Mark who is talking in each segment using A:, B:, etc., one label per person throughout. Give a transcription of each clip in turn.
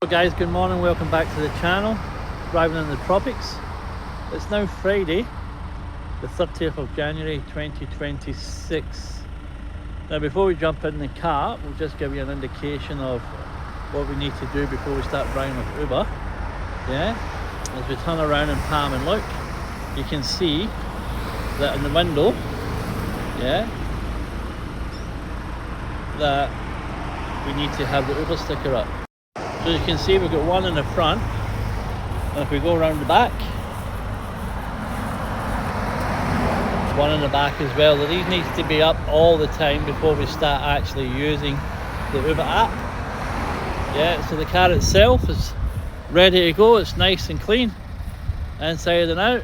A: Hello guys, good morning, welcome back to the channel. Driving in the tropics. It's now Friday the 30th of January 2026. Now before we jump in the car, we'll just give you an indication of what we need to do before we start driving with Uber. Yeah, as we turn around in Palm and look, you can see that in the window, yeah, that we need to have the Uber sticker up. So you can see we've got one in the front, and if we go around the back, there's one in the back as well. So these needs to be up all the time before we start actually using the Uber app. Yeah, so the car itself is ready to go. It's nice and clean inside and out.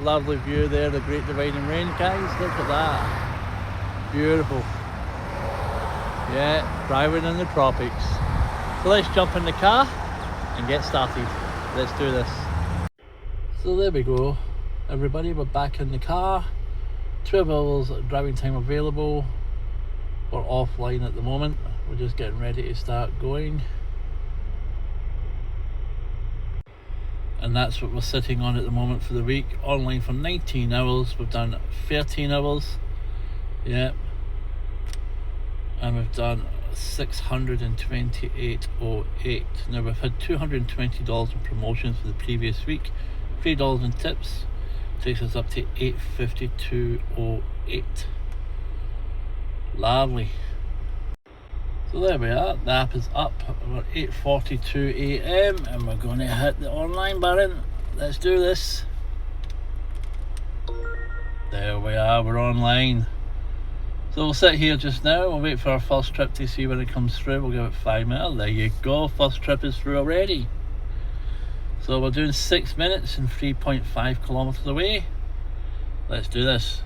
A: Lovely view there, the Great Dividing Range, guys. Look at that, beautiful. Yeah, driving in the tropics. So let's jump in the car and get started. Let's do this. So there we go, everybody, we're back in the car. 12 hours driving time available. We're offline at the moment. We're just getting ready to start going. And that's what we're sitting on at the moment for the week. Online for 19 hours. We've done 13 hours. Yeah. And we've done 628.08. Now we've had $220 in promotions for the previous week, $3 in tips, takes us up to 852.08. Lovely. So there we are, the app is up. We're 8:42 AM and we're going to hit the online button. Let's do this. There we are, we're online. So we'll sit here just now, we'll wait for our first trip to see when it comes through. We'll give it 5 minutes. There you go, first trip is through already. So we're doing 6 minutes and 3.5 kilometers away. Let's do this.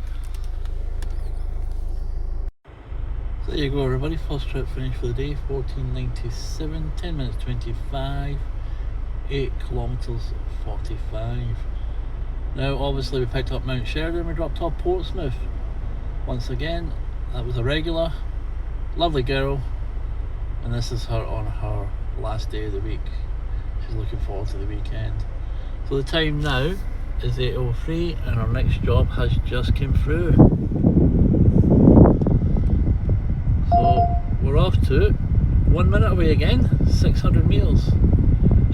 A: So there you go, everybody, first trip finished for the day, 14.97, 10 minutes 25, 8 kilometers 45. Now obviously we picked up Mount Sheridan, we dropped off Portsmouth. Once again, that was a regular, lovely girl, and this is her on her last day of the week. She's looking forward to the weekend. So the time now is 8:03 and our next job has just come through. So we're off to 1 minute away again, 600 metres.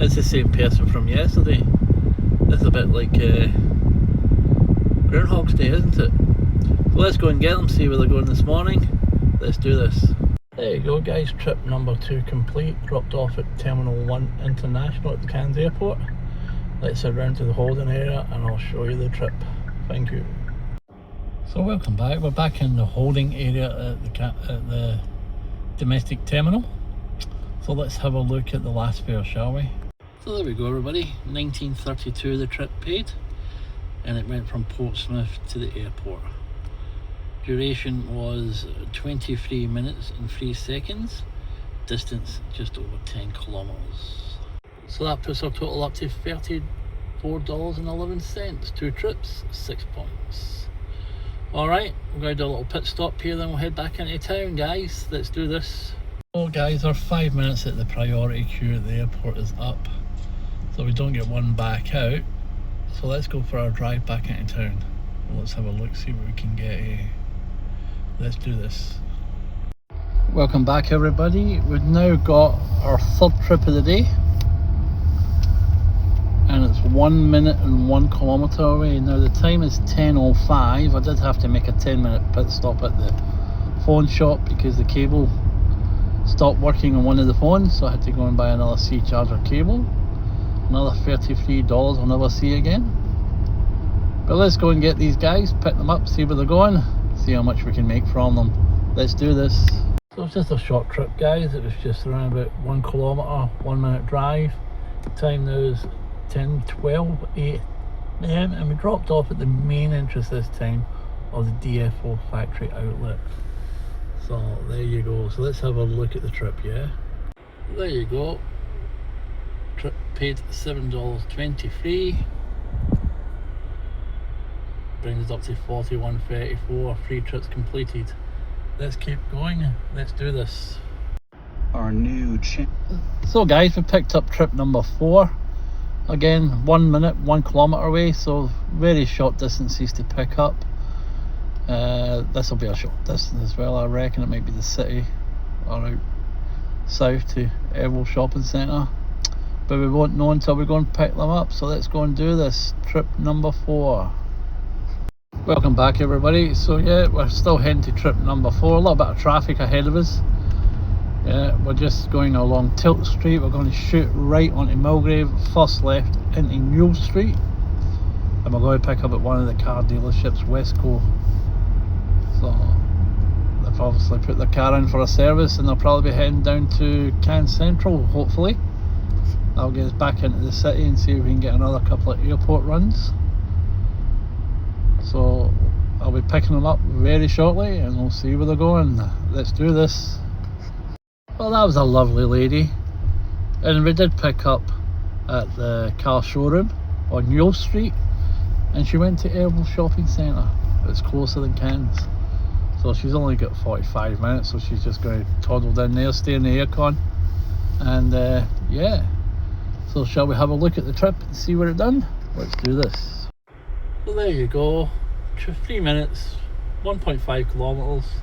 A: It's the same person from yesterday. It's a bit like Groundhog's Day, isn't it? So let's go and get them, see where they're going this morning. Let's do this. There you go, guys, trip number 2 complete. Dropped off at Terminal 1 International at the Cairns Airport. Let's head round to the holding area and I'll show you the trip. Thank you. So welcome back. We're back in the holding area at the domestic terminal. So let's have a look at the last fare, shall we? So there we go, everybody. 1932 the trip paid, and it went from Portsmouth to the airport. Duration was 23 minutes and 3 seconds. Distance just over 10 kilometers. So that puts our total up to $34.11. 2 trips, 6 points. Alright, we're going to do a little pit stop here, then we'll head back into town, guys. Let's do this. So guys, our 5 minutes at the priority queue at the airport is up, so we don't get one back out. So let's go for our drive back into town. Let's have a look, see what we can get. Let's do this. Welcome back, everybody. We've now got our third trip of the day, and it's 1 minute and 1 kilometer away. Now the time is 10:05. I did have to make a 10-minute pit stop at the phone shop because the cable stopped working on one of the phones, so I had to go and buy another C charger cable. Another $33 I'll never see again. But let's go and get these guys, pick them up, see where they're going, see how much we can make from them. Let's do this. So it's just a short trip, guys. It was just around about 1 kilometer, 1 minute drive. The time now is 10:12 AM, and we dropped off at the main entrance this time of the DFO factory outlet. So there you go. So let's have a look at the trip. Yeah, there you go. Trip paid $7.23. Brings us up to 41.34. 3 trips completed. Let's keep going. Let's do this.
B: our new
A: So guys, we picked up trip number 4. Again, 1 minute, 1 kilometer away, so very short distances to pick up. This will be a short distance as well. I reckon it might be the city or out south to Errol Shopping Centre, but we won't know until we go and pick them up. So let's go and do this. Trip number 4. Welcome back everybody. So yeah, we're still heading to trip number 4. A little bit of traffic ahead of us. Yeah, we're just going along Tilt Street. We're going to shoot right onto Mulgrave, first left into Mule Street, and we're going to pick up at one of the car dealerships, Westco. So they've obviously put their car in for a service, and they'll probably be heading down to Cairns Central, hopefully. That'll get us back into the city and see if we can get another couple of airport runs. So I'll be picking them up very shortly and we'll see where they're going. Let's do this. Well, that was a lovely lady, and we did pick up at the car showroom on Mule Street, and she went to Errol Shopping Centre. It's closer than Cairns, so she's only got 45 minutes, so she's just going to toddle down there, stay in the aircon, and yeah. So shall we have a look at the trip and see what it's done? Let's do this. So there you go, 3 minutes, 1.5 kilometres.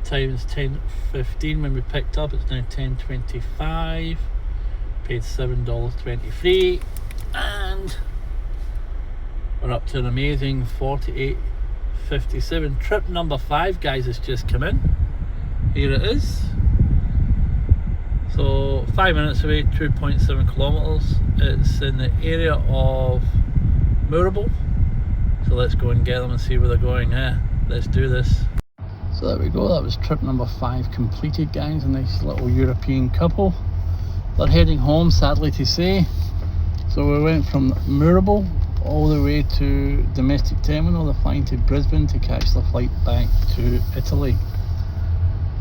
A: Time is 10:15 when we picked up. It's now 10:25. Paid $7.23, and we're up to an amazing 48.57. Trip number 5, guys, has just come in. Here it is. So 5 minutes away, 2.7 kilometres. It's in the area of Mooreable. So let's go and get them and see where they're going. Let's do this. So there we go, that was trip number 5 completed, guys. A nice little European couple. They're heading home, sadly to say. So we went from Mooreable all the way to domestic terminal. They're flying to Brisbane to catch the flight back to Italy.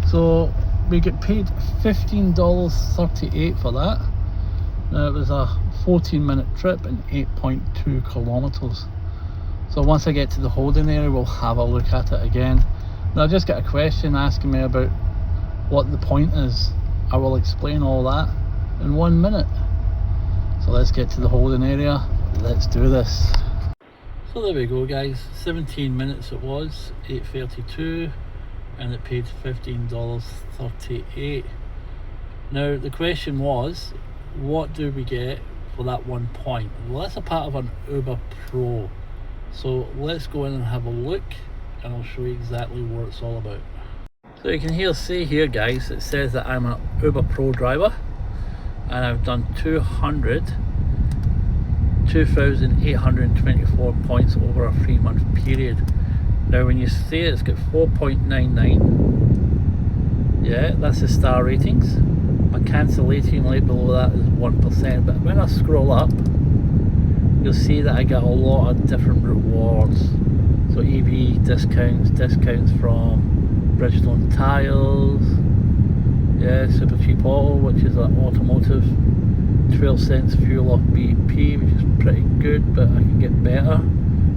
A: So we get paid $15.38 for that. Now it was a 14-minute trip and 8.2 kilometres. So once I get to the holding area, we'll have a look at it again. Now I just got a question asking me about what the point is. I will explain all that in 1 minute. So let's get to the holding area. Let's do this. So there we go, guys. 17 minutes it was, 8:32, and it paid $15.38. Now the question was, what do we get for that 1 point? Well, that's a part of an Uber Pro. So let's go in and have a look, and I'll show you exactly what it's all about. So you can see here, guys, it says that I'm an Uber Pro driver, and I've done 2,824 points over a 3-month period. Now when you see it, it's got 4.99. Yeah, that's the star ratings. My cancellation rate below that is 1%, but when I scroll up, you'll see that I get a lot of different rewards. So EV discounts from Bridgestone Tiles, yeah, Super Cheap Auto, which is an automotive, 12 cents fuel off BP, which is pretty good, but I can get better.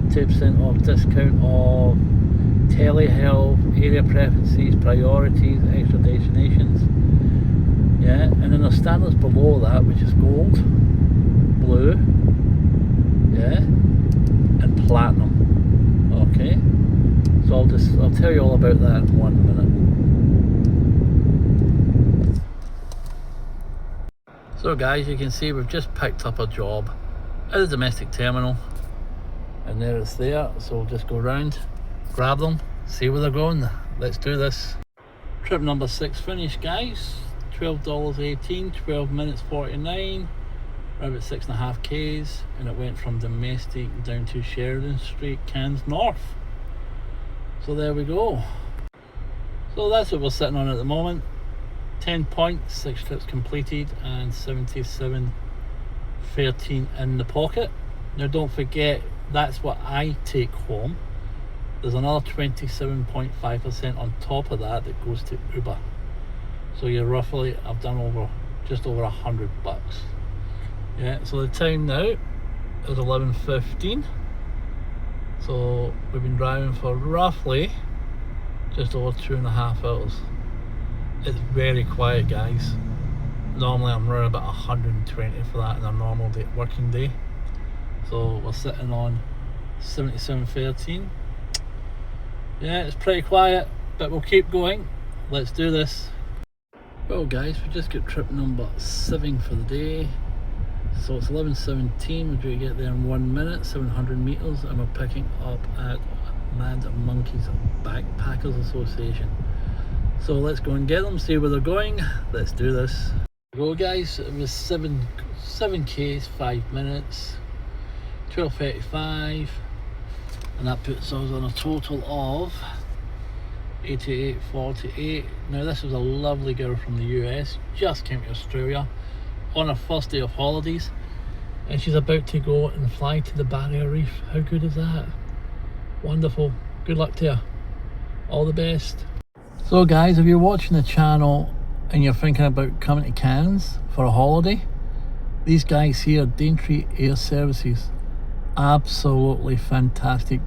A: 10% off discount of telehealth, area preferences, priorities, extra destinations. Yeah, and then the standards below that, which is gold, blue, yeah, and platinum. Okay, so I'll tell you all about that in 1 minute. So guys, you can see we've just picked up a job at the domestic terminal, and there it's there. So we'll just go round, grab them, see where they're going. Let's do this. Trip number 6 finished, guys. $12.18, 12 minutes 49, around about 6.5 k's, and it went from domestic down to Sheridan Street, Cairns North. So there we go. So that's what we're sitting on at the moment. 10 points, 6 trips completed, and 77.13 in the pocket. Now don't forget, that's what I take home. There's another 27.5% on top of that that goes to Uber. So you're roughly, I've done just over $100. Yeah, so the time now is 11:15. So we've been driving for roughly just over 2.5 hours. It's very quiet, guys. Normally I'm running about 120 for that in a normal day, working day. So we're sitting on 77.13. Yeah, it's pretty quiet, but we'll keep going. Let's do this. Well guys, we just got trip number 7 for the day. So it's 11:17, we're due to get there in 1 minute, 700 meters, and we're picking up at Mad Monkeys Backpackers Association. So let's go and get them, see where they're going. Let's do this. Go guys, it was 7 Ks, 5 minutes, 12:35, and that puts us on a total of 88.48. Now this was a lovely girl from the US, just came to Australia on her first day of holidays, and she's about to go and fly to the Barrier Reef. How good is that? Wonderful. Good luck to her. All the best. So guys, if you're watching the channel and you're thinking about coming to Cairns for a holiday, these guys here, Daintree Air Services, absolutely fantastic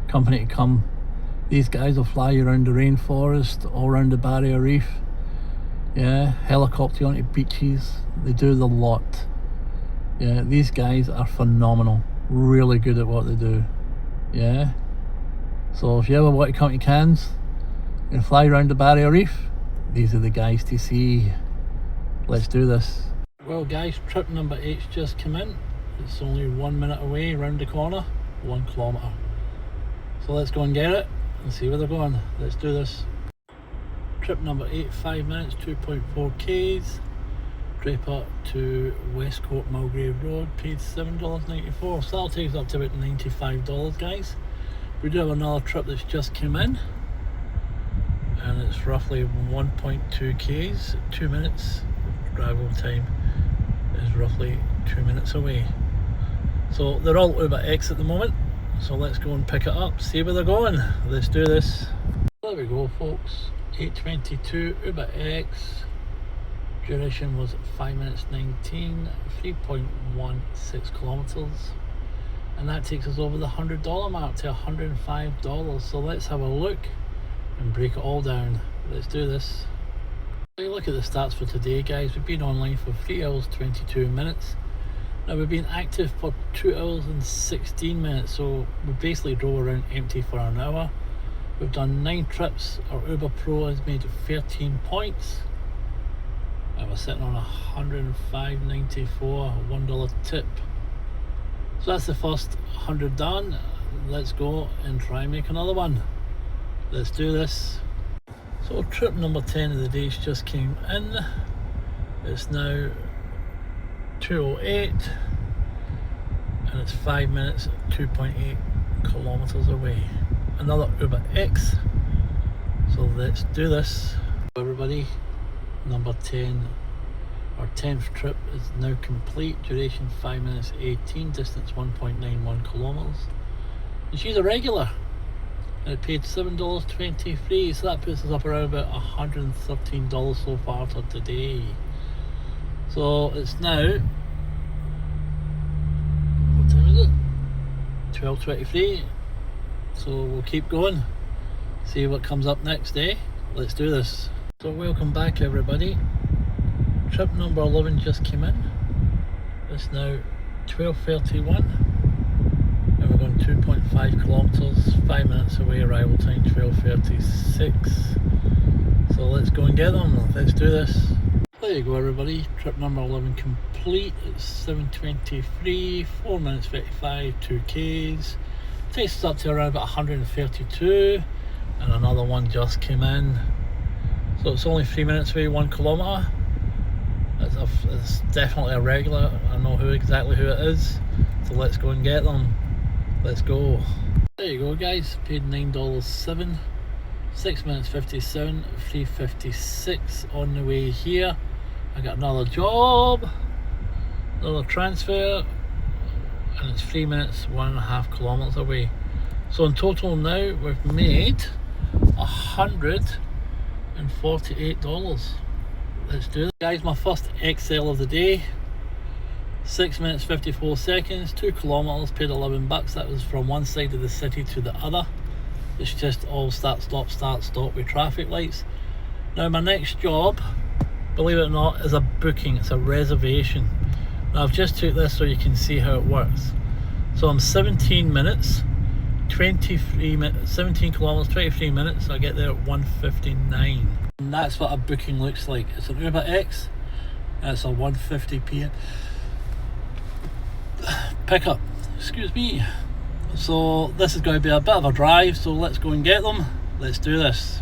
A: company to come. These guys will fly you around the rainforest, all around the Barrier Reef. Yeah, helicopter onto beaches. They do the lot. Yeah, these guys are phenomenal. Really good at what they do. Yeah. So if you ever want to come to Cairns and fly around the Barrier Reef, these are the guys to see. Let's do this. Well guys, trip number 8's just come in. It's only 1 minute away, round the corner, 1 kilometre. So let's go and get it and see where they're going. Let's do this. Trip number 8, 5 minutes, 2.4 Ks. Draper to Westcourt Mulgrave Road, paid $7.94. So that'll take us up to about $95, guys. We do have another trip that's just come in, and it's roughly 1.2 Ks, 2 minutes. Travel time is roughly 2 minutes away. So they're all Uber X at the moment. So let's go and pick it up, see where they're going. Let's do this. There we go, folks. 8:22 Uber X. Duration was 5 minutes 19, 3.16 kilometers, and that takes us over the $100 mark to $105. So let's have a look and break it all down. Let's do this. Look at the stats for today, guys. We've been online for 3 hours 22 minutes. Now we've been active for 2 hours and 16 minutes, so we basically drove around empty for an hour. We've done 9 trips. Our Uber Pro has made 13 points. And we're sitting on $105.94, $1 tip. So that's the first 100 done. Let's go and try and make another one. Let's do this. So trip number 10 of the day just came in. It's now 2:08, and it's 5 minutes, 2.8 kilometers away. Another Uber X. So let's do this. Everybody, number 10, our 10th trip is now complete. Duration 5 minutes 18, distance 1.91 kilometers. And she's a regular, and it paid $7.23, so that puts us up around about $113 so far for today. So it's now, what time is it? 12:23. So we'll keep going, see what comes up next, eh? Let's do this. So welcome back everybody. Trip number 11 just came in. It's now 12:31, and we're going 2.5 kilometers, 5 minutes away. Arrival time 12:36. So let's go and get them. Let's do this. There you go everybody, trip number 11 complete. It's 7:23, 4 minutes 55, 2 Ks. Takes us up to around about 132, and another one just came in. So it's only 3 minutes away, 1 kilometre. It's definitely a regular. I know exactly who it is. So let's go and get them. Let's go. There you go guys, paid $9.07. 6 minutes 57, 3:56 on the way here. I got another job, another transfer, and it's 3 minutes, 1.5 kilometers away. So in total now we've made $148. Let's do it, guys. My first XL of the day. 6 minutes 54 seconds, 2 kilometers, paid $11. That was from one side of the city to the other. It's just all start stop with traffic lights. Now my next job, believe it or not, is a booking. It's a reservation. Now I've just took this so you can see how it works. So I'm 17 minutes, 23 minutes, 17 kilometers, 23 minutes. I get there at 1:59. And that's what a booking looks like. It's an Uber X, and it's a 1:50 p.m. pickup. Excuse me. So this is going to be a bit of a drive, so let's go and get them. Let's do this.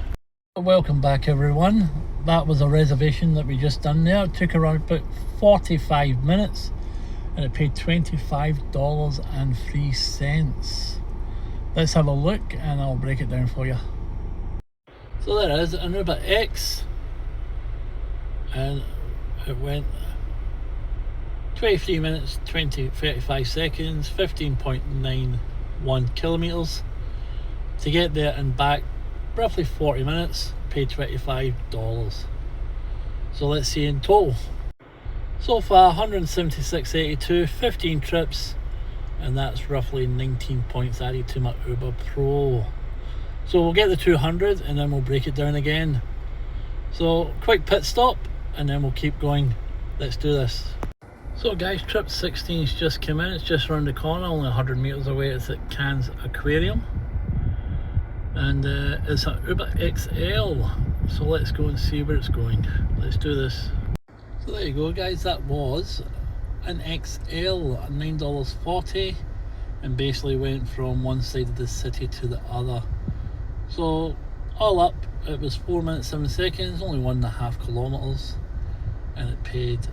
A: Welcome back everyone. That was a reservation that we just done there. It took around about 45 minutes and it paid $25.03. Let's have a look and I'll break it down for you. So there is an Uber X and it went 23 minutes 35 seconds, 15.91 kilometers. To get there and back, roughly 40 minutes, paid $25. So let's see in total. So far 176.82, 15 trips, and that's roughly 19 points added to my Uber Pro. So we'll get the 200 and then we'll break it down again. So quick pit stop and then we'll keep going. Let's do this. So guys, trip 16's just come in. It's just around the corner, only 100 meters away. It's at Cairns Aquarium. And it's an Uber XL, so let's go and see where it's going. Let's do this. So there you go guys, that was an XL at $9.40 and basically went from one side of the city to the other. So all up it was 4 minutes 7 seconds, only 1.5 kilometers, and it paid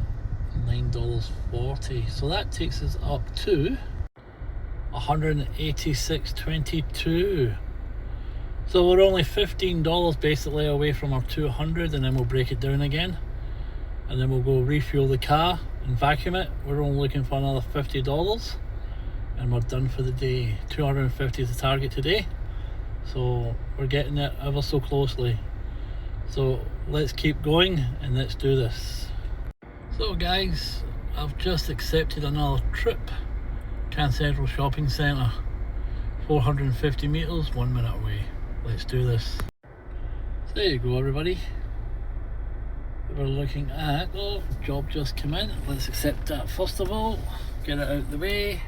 A: $9.40. So that takes us up to 186.22. So we're only $15 basically away from our 200, and then we'll break it down again. And then we'll go refuel the car and vacuum it. We're only looking for another $50 and we're done for the day. 250 is the target today. So we're getting it ever so closely. So let's keep going and let's do this. So guys, I've just accepted another trip. Cairns Central Shopping Centre. 450 meters, 1 minute away. Let's do this. So there you go everybody. We're looking at, oh, job just came in. Let's accept that first of all. Get it out the way.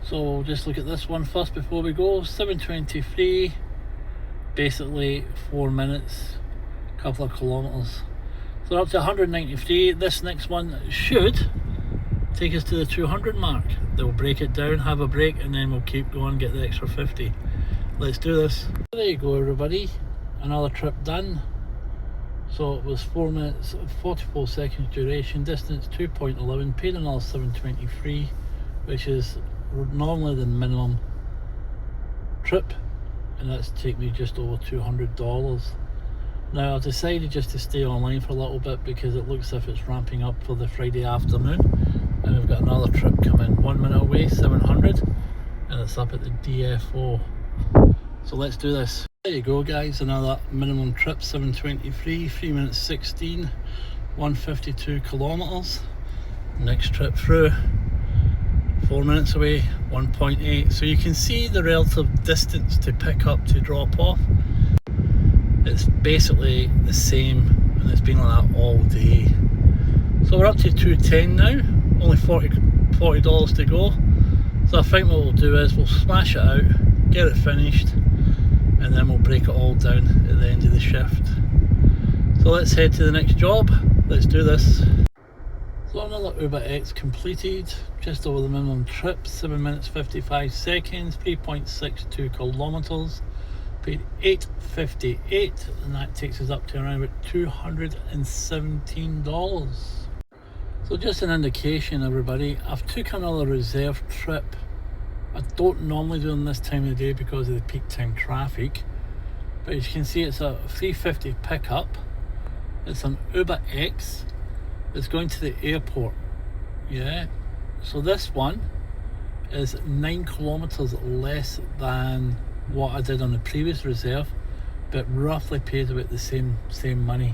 A: So we'll just look at this one first before we go. 7:23, basically 4 minutes, couple of kilometers. So we're up to 193. This next one should take us to the 200 mark. They'll break it down, have a break, and then we'll keep going, get the extra 50. Let's do this. There you go everybody, another trip done. So it was 4 minutes 44 seconds duration, distance 2.11, paid another $7.23, which is normally the minimum trip, and that's take me just over $200. Now I've decided just to stay online for a little bit because it looks as if it's ramping up for the Friday afternoon, and we've got another trip coming 1 minute away, 700, and it's up at the DFO. So let's do this. There you go guys, another minimum trip, 7:23, 3 minutes 16, 152 kilometers. Next trip through, 4 minutes away, 1.8. So you can see the relative distance to pick up to drop off. It's basically the same, and it's been like that all day. So we're up to 210 now, only $40 to go. So I think what we'll do is we'll smash it out, get it finished, and then we'll break it all down at the end of the shift. So let's head to the next job. Let's do this. So another Uber X completed, just over the minimum trip, 7 minutes 55 seconds, 3.62 kilometers. Paid $8.58, and that takes us up to around about $217. So just an indication everybody, I've took another reserve trip. I don't normally do them this time of the day because of the peak time traffic, but as you can see it's a 350 pickup. It's an Uber X. It's going to the airport. Yeah, so this one is 9 kilometers less than what I did on the previous reserve, but roughly pays about the same money.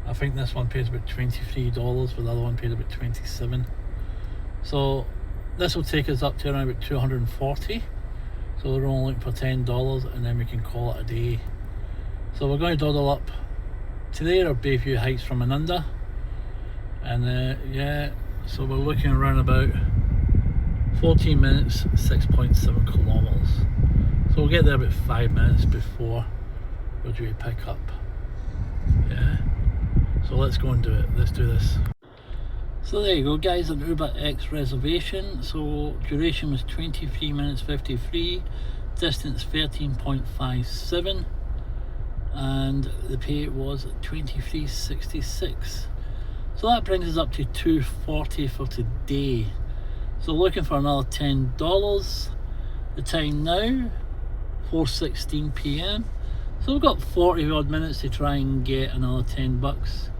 A: I think this one pays about $23, but the other one paid about $27. So This will take us up to around about 240. So we're only looking for $10 and then we can call it a day. So we're going to dawdle up to there, or Bayview Heights from and under. And yeah, so we're looking around about 14 minutes, 6.7 kilometers. So we'll get there about 5 minutes before we're due to pick up. Yeah, so let's go and do it. Let's do this. So there you go guys, an Uber X reservation. So duration was 23 minutes 53, distance 13.57, and the pay was 23.66. So that brings us up to 240 for today. So looking for another $10. The time now 4:16 p.m. So we've got 40 odd minutes to try and get another $10.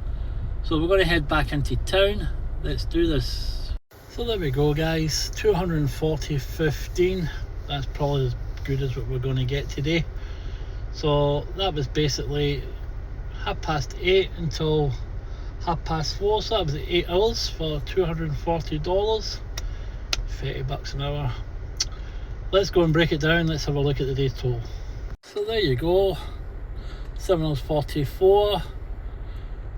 A: So we're going to head back into town. Let's do this. So there we go guys, 240.15. That's probably as good as what we're going to get today. So that was basically 8:30 until 4:30. So that was 8 hours for $240, $30 an hour. Let's go and break it down. Let's have a look at the day's total. So there you go, 7 hours 44.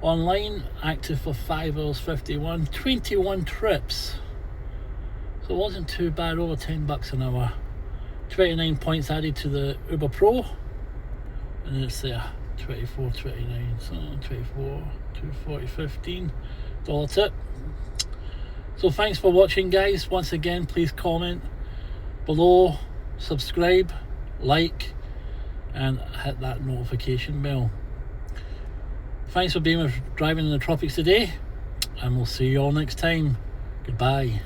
A: Online, active for 5 hours 51, 21 trips. So it wasn't too bad, over $10 an hour. 29 points added to the Uber Pro. And it's there, 24.29, so 24, 240, $15 tip. So thanks for watching guys. Once again, please comment below, subscribe, like, and hit that notification bell. Thanks for being with Driving in the Tropics today, and we'll see you all next time. Goodbye.